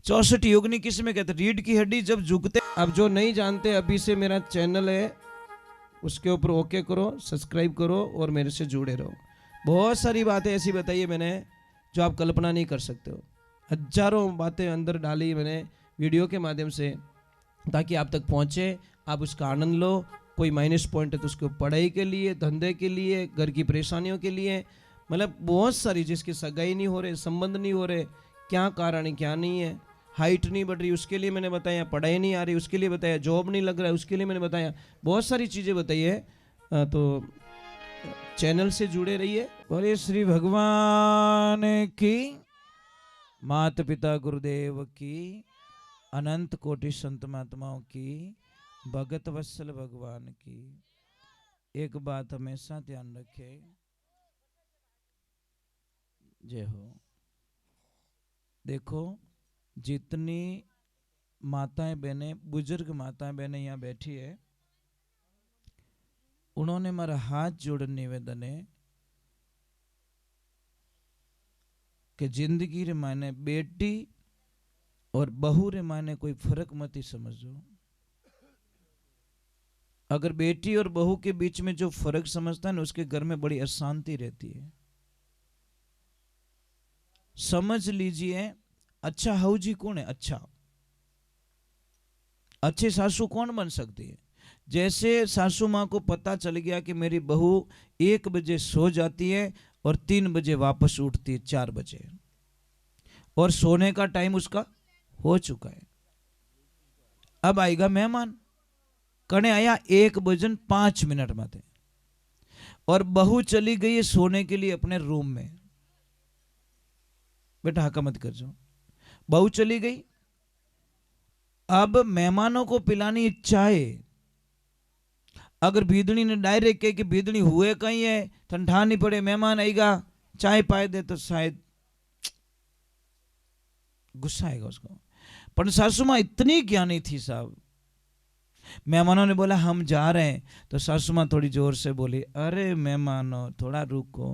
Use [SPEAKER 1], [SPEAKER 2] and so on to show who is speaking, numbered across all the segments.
[SPEAKER 1] 64 योगिनी किस में कहते? रीढ़ की हड्डी जब झुकते।
[SPEAKER 2] अब जो नहीं जानते, अभी से मेरा चैनल है, उसके ऊपर ओके करो, सब्सक्राइब करो और मेरे से जुड़े रहो। बहुत सारी बातें ऐसी बताई है मैंने जो आप कल्पना नहीं कर सकते हो। हजारों बातें अंदर डाली मैंने वीडियो के माध्यम से, ताकि आप तक पहुंचे, आप उसका आनंद लो। कोई माइनस पॉइंट है तो उसको पढ़ाई के लिए, धंधे के लिए, घर की परेशानियों के लिए, मतलब बहुत सारी, जिसकी सगाई नहीं हो रहे, संबंध नहीं हो रहे, क्या कारण है क्या नहीं है, हाइट नहीं बढ़ रही उसके लिए मैंने बताया, पढ़ाई नहीं आ रही उसके लिए बताया, जॉब नहीं लग रहा है उसके लिए मैंने बताया, बहुत सारी चीज़ें बताई है। तो चैनल से जुड़े रहिए।
[SPEAKER 1] बोले श्री भगवान की, माता पिता गुरुदेव की, अनंत कोटि संत महात्माओं की, भगत वत्सल भगवान की। एक बात हमेशा ध्यान रखे, जय हो। देखो, जितनी माताएं बहनें, बुजुर्ग माताएं बहनें यहाँ बैठी है, उन्होंने मेरा हाथ जोड़ निवेदन है कि जिंदगी रे मायने बेटी और बहू रे मायने कोई फर्क मत ही समझो। अगर बेटी और बहू के बीच में जो फर्क समझता है ना, उसके घर में बड़ी अशांति रहती है। समझ लीजिए, अच्छा हाउजी कौन है? अच्छा अच्छे सासू कौन बन सकती है? जैसे सासू माँ को पता चल गया कि मेरी बहू 1 बजे सो जाती है और 3 बजे वापस उठती है 4 बजे, और सोने का टाइम उसका हो चुका है। अब आएगा मेहमान, कने आया 1:05 में थे, और बहू चली गई है सोने के लिए अपने रूम में। बेटा हका मत कर जाओ, बहू चली गई। अब मेहमानों को पिलानी चाय। अगर भीदड़ी ने डायरेक्ट कहे कि भीदड़ी हुए कहीं है, ठंडा नहीं पड़े, मेहमान आएगा, चाय पाए दे, तो शायद गुस्सा आएगा उसको। पर सासू माँ इतनी ज्ञानी थी साहब, मेहमानों ने बोला हम जा रहे हैं, तो सासू माँ थोड़ी जोर से बोली, अरे मेहमानों थोड़ा रुको,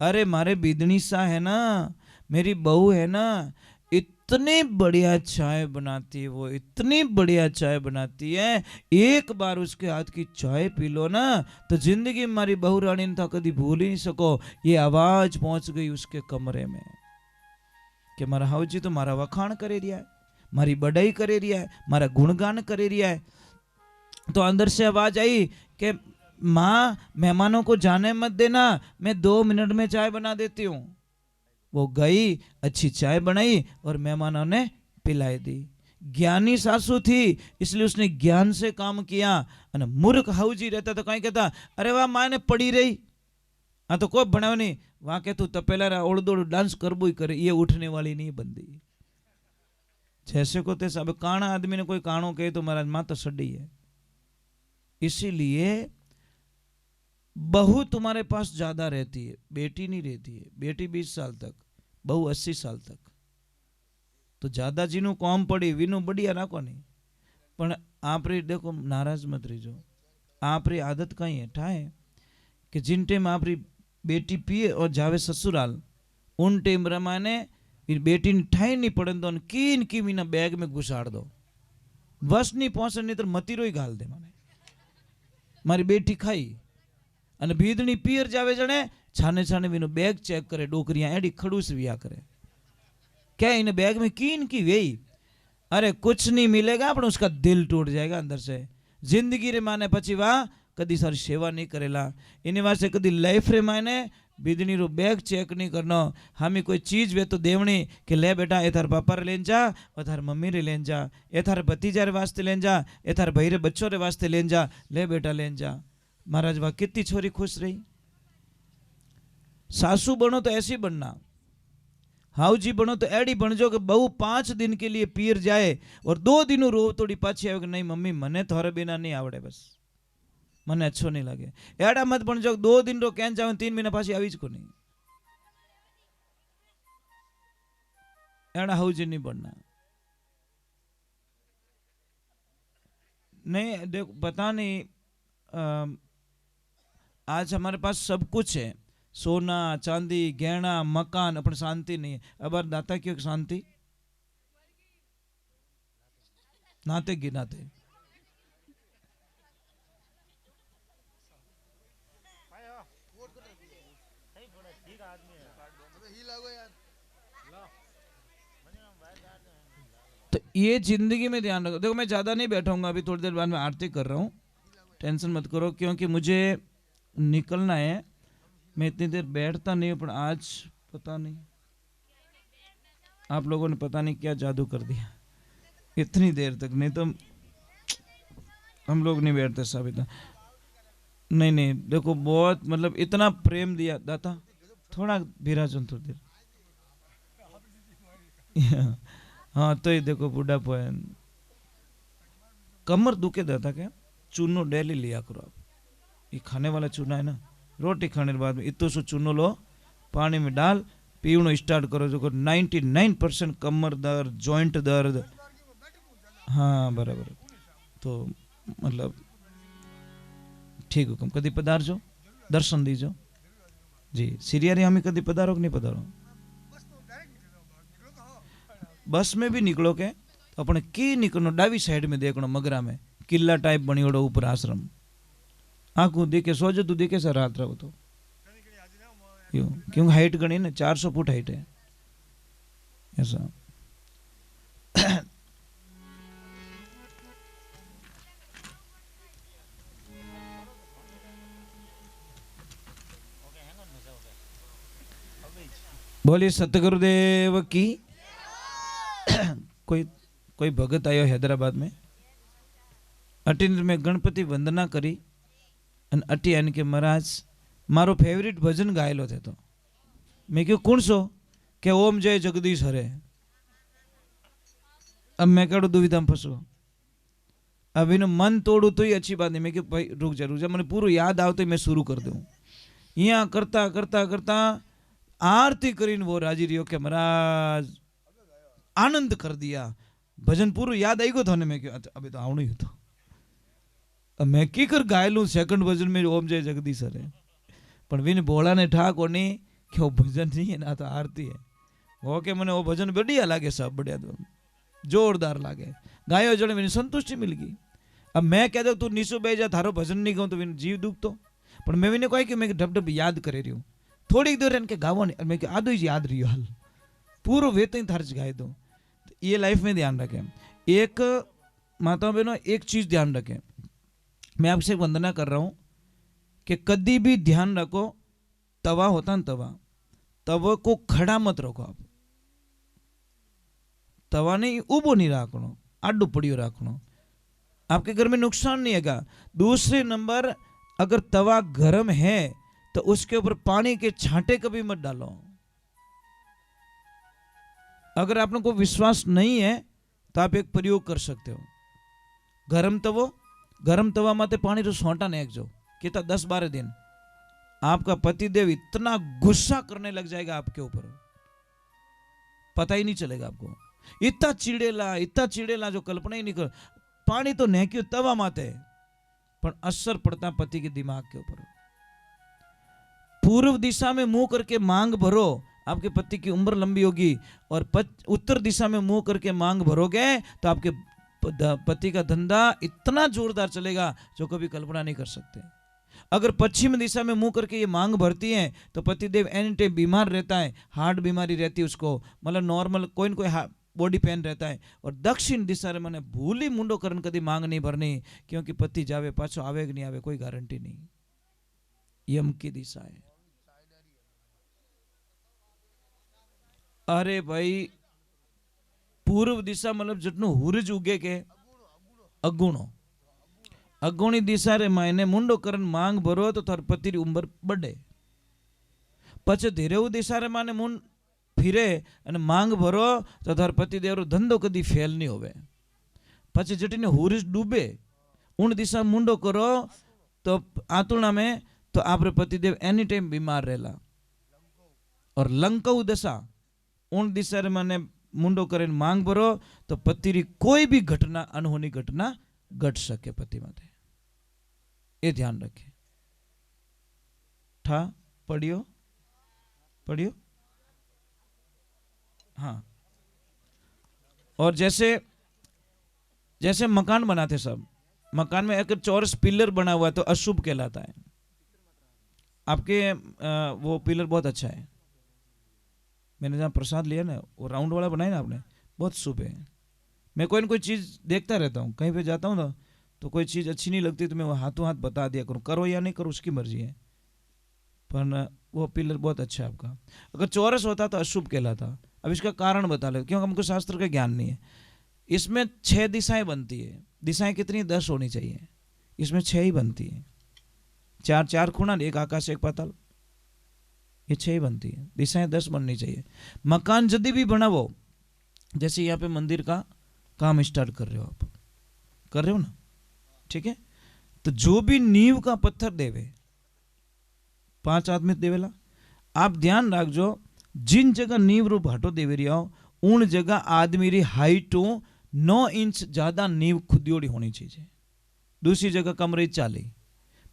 [SPEAKER 1] अरे मारे भीदड़ी सा है ना, मेरी बहू है ना, इतनी बढ़िया चाय बनाती है वो, इतनी बढ़िया चाय बनाती है, एक बार उसके हाथ की चाय पी लो ना तो जिंदगी में मारी बहू रानी ने था कभी भूल ही नहीं सको। ये आवाज पहुंच गई उसके कमरे में कि मारा हाउजी तो मारा वखाण करे रिया है, मारी बड़ाई करे रिया है, मारा गुणगान करे रिया है। तो अंदर से आवाज आई कि माँ मेहमानों को जाने मत देना, मैं 2 मिनट में चाय बना देती हूँ। वो गई, अच्छी चाय बनाई और मेहमानों ने पिलाई दी। ज्ञानी सासू थी, इसलिए उसने ज्ञान से काम किया। और मूर्ख हाउजी रहता तो कहीं कहता, अरे वाह माँ ने पड़ी रही, हाँ तो कोई बनाओ नहीं, वहां के तू तपेला ओड़ दौड़ डांस करबो ही करे, ये उठने वाली नहीं बंदी। जैसे को तैसे, अब काना आदमी ने कोई काणो कहे तो महाराज माँ तो सड़ी है। इसीलिए बहू तुम्हारे पास ज्यादा रहती है, बेटी नहीं रहती है। बेटी 20 साल तक, बहू 80 साल तक। तो ज्यादा जीनू कौम पड़ी वीनू बढ़िया राखो नहीं। पण आप रे देखो, नाराज मत रहीजो, आप री आदत कहीं है ठाए कि जिन टाइम आप री बेटी पिए और जावे ससुराल, उन टाइम रमाने बेटी ने ठाई नहीं पड़े तो कीन की मीना बैग में घुसाड़ दो, बस नहीं पहुंचे, नहीं तो मतीरो ही घाल दे। माने मारी बेटी खाई અને ભીદણી પિયર જાવે જણે છાને છાને વીનો બેગ ચેક કરે, ડોકરિયા એડી ખડूस विया करे, क्या इन बैग में कीन की वेई, अरे कुछ नहीं मिलेगा पर उसका दिल टूट जाएगा अंदर से। जिंदगी रे माने पची वाह कदी सारी सेवा नहीं करेला, इनी वास्ते कदी लाइफ रे माने बीदनी रो बैग चेक नहीं करनो। हमें कोई चीज वे तो देवनी कि ले बेटा ए थार पापा रे लेन जा, और थार मम्मी रे लेन जा, ए थार भतीजा रे वास्ते लेन जा, ए थार भाई रे बच्चों रे वास्ते लेन जा, ले बेटा लेन जा। महाराज वाह कितनी छोरी खुश रही। सासू बनो तो ऐसी बनना, हाउजी बनो तो एडी बन जो कि बहू 5 दिन के लिए पीर जाए और 2 दिन रो तोड़ी पाछी आवे कि नहीं मम्मी मने थारे बिना नहीं आवड़े, बस मने अच्छो नहीं लगे। एड़ा मत बन जो 2 दिन रो कैन जावे 3 महीना पाछी आवीज को नहीं। एड़ा हाउजी नहीं बनना। नहीं देखो, पता नहीं, आज हमारे पास सब कुछ है, सोना चांदी गहना मकान, अपन शांति नहीं है। अब दाता क्यों शांति? नाते गिनाते। तो ये जिंदगी में ध्यान रखो। देखो मैं ज्यादा नहीं बैठाऊंगा, अभी थोड़ी देर बाद में आरती कर रहा हूँ, टेंशन मत करो, क्योंकि मुझे निकलना है। मैं इतनी देर बैठता नहीं हूँ, पर आज पता नहीं आप लोगों ने पता नहीं क्या जादू कर दिया, इतनी देर तक। नहीं तो हम लोग नहीं बैठते सब इतना। नहीं नहीं देखो, बहुत मतलब इतना प्रेम दिया दाता। थोड़ा विराजन थोड़ी देर। हाँ तो ये देखो बुढ़ापा है, कमर दुखे दाता क्या, चूनो डेली लिया करो आप। ये खाने वाला चूना है ना, रोटी खाने के बाद में इतो सो चूनो लो, पानी में डाल, पीवनो स्टार्ट करो। जो 99% कमर दर्द, जॉइंट दर्द, हाँ बराबर। तो मतलब ठीक हुकम, कदी पधारजो, दर्शन दीजो जी। सीरिया हमें कदी पधारो कि नहीं पधारो? बस में भी निकलो के तो अपने की निकलो, डावी साइड में देखनो, मगरा में किला टाइप बनी ओडो ऊपर आश्रम, आंखों देखे सोजो तू देखे सर रात रहो तो यूं, क्योंकि हाइट गणी ना 400 फुट हाइट है ऐसा। बोलिए सतगुरुदेव की। कोई कोई भगत आयो हैदराबाद में, अटीन में गणपति वंदना करी अन अटी आने के महाराज मारो फेवरेट भजन गायलो थे। तो मैं क्यों कौन सो के ओम जय जगदीश हरे। अब मैं कड़ू दुविधा में फंसो, अब इन्हें मन तोड़ू तो ही अच्छी बात नहीं। मैं क्यों भाई रुक जा मैंने पूरा याद आओ तो मैं शुरू कर दूं। यहाँ करता करता करता आरती करीन वो राजी रियो के महाराज आनंद कर दिया, भजन पूरा याद आई गो था। मैं क्यों अभी तो आवणु ही तो, अब मैं की कर गायलू सेकंड भजन में ओम जय जगदीश हरे, पर विन बोला ने ठा कोनी कि वो भजन नहीं है ना तो आरती है। वो के मने वो भजन बढ़िया लागे, सब बढ़िया जोरदार लागे, गायो जड़े मैंने संतुष्टि मिल गई। अब मैं कह दो तू नीसो बह जा, थारो भजन नहीं गाऊं तो विन जीव दुख तो, पर मैं विने कहा कि मैं ढब ढब याद करे रही हूँ, थोड़ी देर इनके गावो नहीं, मैं आधो ही याद रही हाल पूरो वे तो थारच गाय दो। ये लाइफ में ध्यान रखें। एक माता बहनों एक चीज ध्यान रखें, मैं आपसे वंदना कर रहा हूं कि कभी भी ध्यान रखो, तवा होता ना तवा को खड़ा मत रखो आप, तवा नहीं उबो नहीं रखनो, आडू पड़ियो रखनो, आपके घर में नुकसान नहीं है। दूसरे नंबर अगर तवा गर्म है तो उसके ऊपर पानी के छांटे कभी मत डालो। अगर आप लोगों को विश्वास नहीं है तो आप एक प्रयोग कर सकते हो, गरम तवा माते पानी रो सोंटा ने एक जो कितना 10-12 दिन आपका पतिदेव इतना गुस्सा करने लग जाएगा आपके ऊपर, पता ही नहीं चलेगा आपको। इतना चिड़ेला जो कल्पना ही नहीं कर। पानी तो नेक्यो तवा माते, पर असर पड़ता पति के दिमाग के ऊपर। पूर्व दिशा में मुंह करके मांग भरो, आपके पति की उम्र लंबी होगी, और उत्तर दिशा में मुंह करके मांग भरोगे तो आपके पति का धंधा इतना जोरदार चलेगा जो कभी कल्पना नहीं कर सकते। अगर पश्चिम दिशा में मुंह करके ये मांग भरती है तो पतिदेव एनी टाइम बीमार रहता है, हार्ट बीमारी रहती है उसको, मतलब नॉर्मल कोई न कोई बॉडी पेन रहता है। और दक्षिण दिशा में मैंने भूली मुंडो करन कभी मांग नहीं भरनी, क्योंकि पति जावे पाछो आवे कि नहीं आवे कोई गारंटी नहीं। यम की दिशा है। अरे भाई पूर्व दिशा मतलब जितनो हुरज उगे के अगुणी दिशा रे मायने मुंडो करन मांग भरो तो थार पति री उम्र बढ़े। पछे धीरे दिशा रे माने मुंड फिरे अने मांग भरो तो थार पति देव रो धंधो कदी फेल नहीं होवे। पछे जटीने हुरज डूबे उन दिशा मुंडो करो तो आतुणा में तो आपरे पतिदेव एनी टाइम बीमार रहेला। और लंकऊ दशा उन दिशा रे माने मुंडो करीने मांग भरो तो पति री कोई भी घटना अनहोनी घटना घट सके पति माटे, ये ध्यान रखे। ठा पढ़ियो हाँ। और जैसे जैसे मकान बनाते सब, मकान में अगर चौरस पिलर बना हुआ है तो अशुभ कहलाता है। आपके वो पिलर बहुत अच्छा है, मैंने जहाँ प्रसाद लिया ना वो राउंड वाला बनाया ना आपने, बहुत शुभ है। मैं कोई ना कोई चीज़ देखता रहता हूँ, कहीं पे जाता हूँ ना तो कोई चीज़ अच्छी नहीं लगती तो मैं वो हाथों हाथ बता दिया करूँ, करो या नहीं करो उसकी मर्जी है, पर वो पिलर बहुत अच्छा है आपका। अगर चौरस होता तो अशुभ कहलाता। अब इसका कारण बता लो, क्योंकि हमको शास्त्र का ज्ञान नहीं है। इसमें 6 दिशाएं बनती है, दिशाएं कितनी 10 होनी चाहिए, इसमें 6 ही बनती है। 4 खूणा, एक आकाश एक पाताल, ये 6 ही बनती है, दिशाएं 10 बननी चाहिए। मकान यदि भी बनाओ, जैसे यहाँ पे मंदिर का काम स्टार्ट कर रहे हो, आप कर रहे हो ना, ठीक है, तो जो भी नींव का पत्थर देवे 5 आदमी देवेला, आप ध्यान रखो जिन जगह नींव रो भाटो देवे रहा हो उन जगह आदमी री हाइट 9 इंच ज्यादा नींव खुदियोड़ी होनी चाहिए। दूसरी जगह कम रही 40,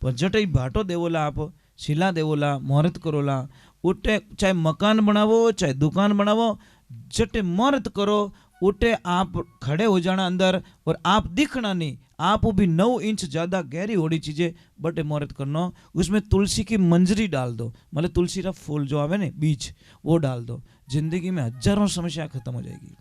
[SPEAKER 1] पर जटे भाटो देवोला, आप शिला देवोला, मुहूर्त करोला, उठे चाहे मकान बनावो चाहे दुकान बनावो, जटे मुहूर्त करो उठे आप खड़े हो जाना अंदर, और आप दिखना नहीं, आप भी 9 इंच ज्यादा गहरी होनी चीजें बटे मुहूर्त करना। उसमें तुलसी की मंजरी डाल दो, मतलब तुलसी का फूल जो आवे ना बीज, वो डाल दो, जिंदगी में हजारों समस्या खत्म हो जाएगी,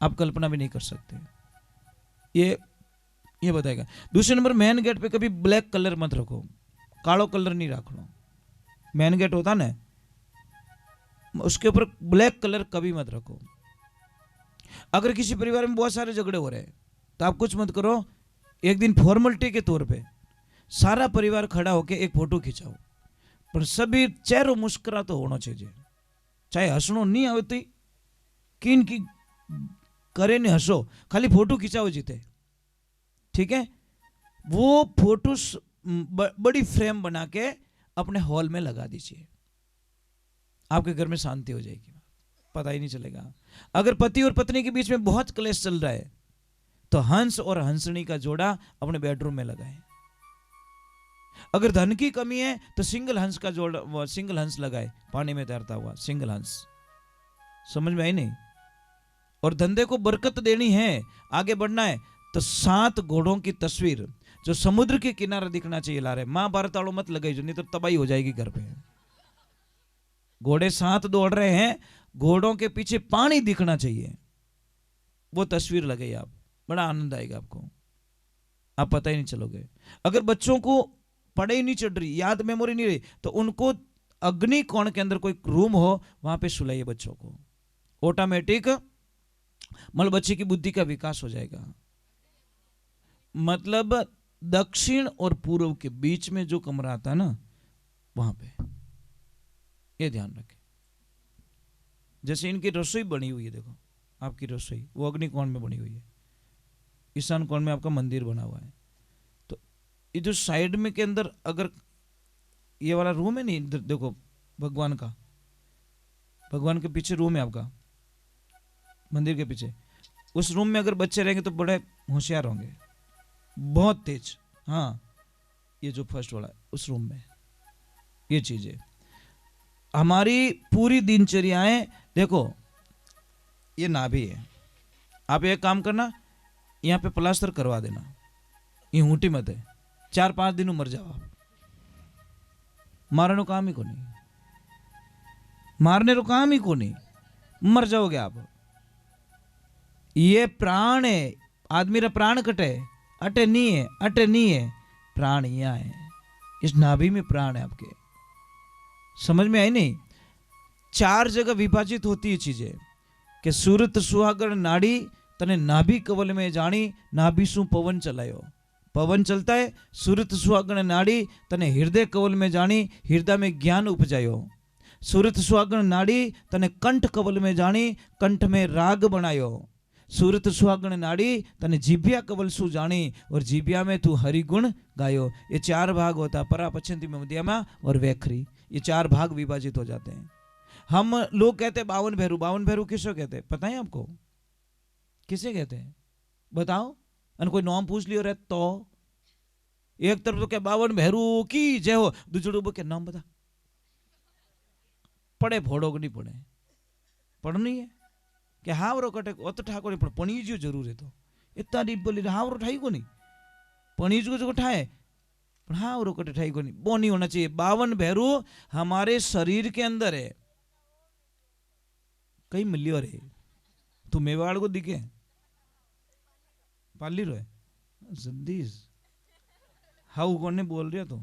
[SPEAKER 1] आप कल्पना भी नहीं कर सकते। ये बताएगा। दूसरे नंबर, मेन गेट पे कभी ब्लैक कलर मत रखो, कालो कलर नहीं रखना। मेन गेट होता ना उसके ऊपर ब्लैक कलर कभी मत रखो। अगर किसी परिवार में बहुत सारे झगड़े हो रहे हैं तो आप कुछ मत करो, एक दिन फॉर्मेलिटी के तौर पे सारा परिवार खड़ा होके एक फोटो खिंचाओ, पर सभी चेहरों मुस्कुरा तो होना चाहिए, चाहे हंसनो नहीं आवती किन की करे नहीं हंसो, खाली फोटो खिंचाओ जीते, ठीक है। वो फोटो बड़ी फ्रेम बना के अपने हॉल में लगा दीजिए, आपके घर में शांति हो जाएगी, पता ही नहीं चलेगा। अगर पति और पत्नी के बीच में बहुत क्लेश चल रहा है तो हंस और हंसनी का जोड़ा अपने बेडरूम में लगाएं। अगर धन की कमी है तो सिंगल हंस का जोड़ा, सिंगल हंस लगाए, पानी में तैरता हुआ सिंगल हंस। समझ में आई नहीं? और धंधे को बरकत देनी है, आगे बढ़ना है, तो 7 घोड़ों की तस्वीर जो समुद्र के किनारे दिखना चाहिए ला रहे। महाभारत वालों मत लगाई जो, नहीं तो तबाही हो जाएगी घर पे। घोड़े 7 दौड़ रहे हैं, घोड़ों के पीछे पानी दिखना चाहिए, वो तस्वीर लगाइए आप, बड़ा आनंद आएगा आपको, आप पता ही नहीं चलोगे। अगर बच्चों को पढ़ाई नहीं चढ़ रही, याद मेमोरी नहीं रही, तो उनको अग्नि कोण के अंदर कोई रूम हो वहां पे सुलाइए बच्चों को, ऑटोमेटिक मतलब बच्चे की बुद्धि का विकास हो जाएगा। मतलब दक्षिण और पूर्व के बीच में जो कमरा आता है ना, वहां पे ये ध्यान रखें। जैसे इनकी रसोई बनी हुई है, देखो आपकी रसोई वो अग्नि कोण में बनी हुई है, ईशान कोण में आपका मंदिर बना हुआ है, तो ये जो साइड में के अंदर अगर ये वाला रूम है नहीं, देखो भगवान का, भगवान के पीछे रूम है आपका मंदिर के पीछे, उस रूम में अगर बच्चे रहेंगे तो बड़े होशियार होंगे, बहुत तेज। हाँ, ये जो फर्स्ट वाला है उस रूम में, ये चीजें हमारी पूरी दिनचर्याएं। देखो ये नाभि है, आप एक काम करना, यहाँ पे प्लास्टर करवा देना, ये ऊँटी मत है, 4-5 दिन मर जाओ आप, मारने को काम ही को नहीं, मारने को काम ही को नहीं, मर जाओगे आप। ये प्राण है, आदमी रा प्राण कटे, अटे नहीं है, अटे नहीं है, प्राण यहाँ है, इस नाभि में प्राण है आपके। समझ में आई नहीं? 4 जगह विभाजित होती है चीजें कि सूरत सुहागण नाड़ी तने नाभि कवल में जानी, नाभि सु पवन चलायो, पवन चलता है, सूरत सुहागण नाड़ी तने हृदय कवल में जानी, हृदय में ज्ञान उपजायो, सूरत सुहागण नाड़ी तने कंठ कवल में जानी, कंठ में राग बनायो, सूरत सुहागण नाड़ी तने जीभिया कवल सु जानी, और जीभिया में तू हरिगुण गायो। ये 4 भाग होता, परा पश्चिम मध्यमा और वैखरी, ये 4 भाग विभाजित हो जाते हैं। हम लोग कहते हैं 52 भैरू, 52 भैरू किसको कहते हैं पता है आपको? किसे कहते हैं बताओ? अन कोई नाम पूछ लियो रे तो एक तरफ तो क्या 52 भैरू की जय हो, दूसरे के नाम बता, पढ़े फोड़ो नहीं पढ़े, पढ़नी है कि हाँ वो कटे ओ तो ठाकुर पढ़ पढ़ी जो जरूर है, तो इतना डीप बोली हावरो ठाई को नहीं पणीज को जो ठाए पर हावरो कटे ठाई को नहीं वो नहीं होना चाहिए। 52 भैरू हमारे शरीर के अंदर है। कई मिलियो रे तू मेवाड़ को दिखे पाली रो है जद्दीज हाउ कौन बोल रहे तो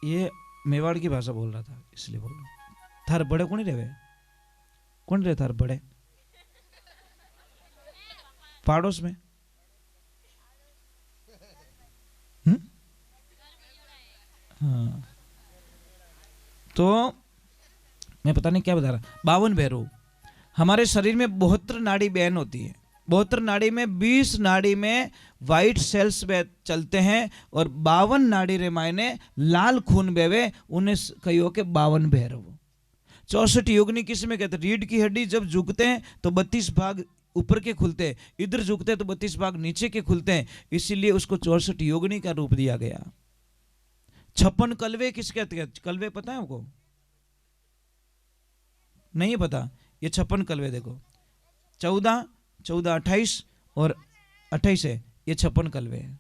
[SPEAKER 1] ये मेवाड़ की भाषा बोल रहा था इसलिए बोल रहा। थार बड़े कौन रहे कौन रहे थार बड़े पाड़ोस में हाँ तो मैं पता नहीं क्या बता रहा। 52 भैरू हमारे शरीर में 72 नाड़ी बहन होती है। 72 नाड़ी में 20 नाड़ी में वाइट सेल्स चलते हैं और 52 नाड़ी रे मायने लाल खून बेवे उन्हें कहियो के 52 भैरव। 64 योगिनी किस में कहते हैं? रीढ़ की हड्डी जब झुकते हैं तो 32 भाग ऊपर के खुलते हैं, इधर झुकते हैं तो 32 भाग नीचे के खुलते हैं, इसीलिए उसको 64 योगिनी का रूप दिया गया। 56 कलवे किस कहते हैं? कलवे पता है आपको? नहीं पता? ये 56 कलवे देखो 14 28 और 28 है, ये 56 कलवे है।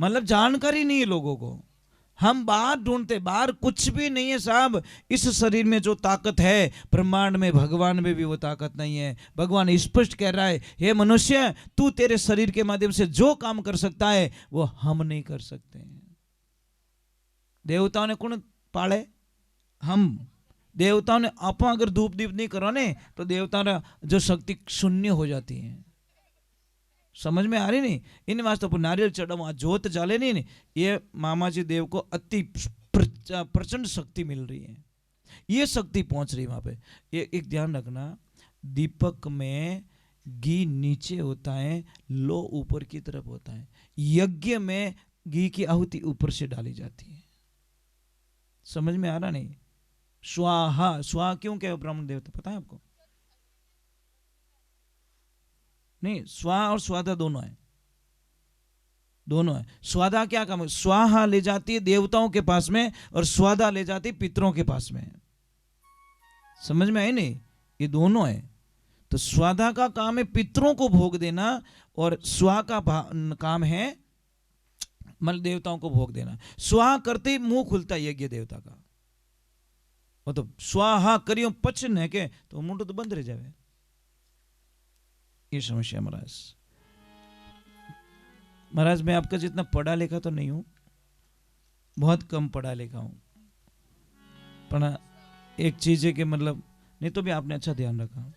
[SPEAKER 1] मतलब जानकारी नहीं है लोगों को। हम बाहर ढूंढते, बाहर कुछ भी नहीं है साहब। इस शरीर में जो ताकत है ब्रह्मांड में, भगवान में भी वो ताकत नहीं है। भगवान स्पष्ट कह रहा है, हे मनुष्य तू तेरे शरीर के माध्यम से जो काम कर सकता है वो हम नहीं कर सकते। देवताओं ने कौन पाले? हम। देवताओं ने आप अगर धूप दीप नहीं करो ने तो देवताओं जो शक्ति शून्य हो जाती है। समझ में आ रही नहीं? इन वास्ते पर नारियल चढ़ाओ, जोत जाले नहीं, ये मामा जी देव को अति प्रचंड शक्ति मिल रही है। ये शक्ति पहुंच रही है वहां पे। ये एक ध्यान रखना, दीपक में घी नीचे होता है, लो ऊपर की तरफ होता है। यज्ञ में घी की आहुति ऊपर से डाली जाती है। समझ में आ रहा नहीं? स्वाहा, स्वाहा क्यों कहे ब्राह्मण देवता पता है आपको? नहीं, स्वाहा और स्वादा दोनों है, दोनों है। स्वादा क्या काम है? स्वाहा ले जाती है देवताओं के पास में और स्वादा ले जाती है पितरों के पास में। समझ में आई नहीं? ये दोनों है। तो स्वादा का काम है पितरों को भोग देना और स्वा का काम है मल देवताओं को भोग देना। स्वाहा करते ही मुंह खुलता है यज्ञ देवता का। वो तो स्वाहा करियो पचन है के तो मुंड तो बंद रह जाए। ये समस्या महाराज। महाराज मैं आपका जितना पढ़ा लिखा तो नहीं हूं, बहुत कम पढ़ा लिखा हूं, पर एक चीज है कि मतलब नहीं तो भी आपने अच्छा ध्यान रखा,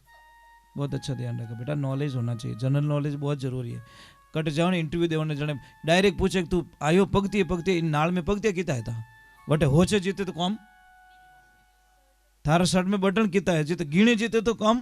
[SPEAKER 1] बहुत अच्छा ध्यान रखा बेटा। नॉलेज होना चाहिए, जनरल नॉलेज बहुत जरूरी है। कट जाओ ने इंटरव्यू देने जने डायरेक्ट पूछे तू आयो पगती नाल में पगती किता है था बटे होचे जीते तो कम, थारा शर्ट में बटन किता है जीते गिणे जीते तो कम,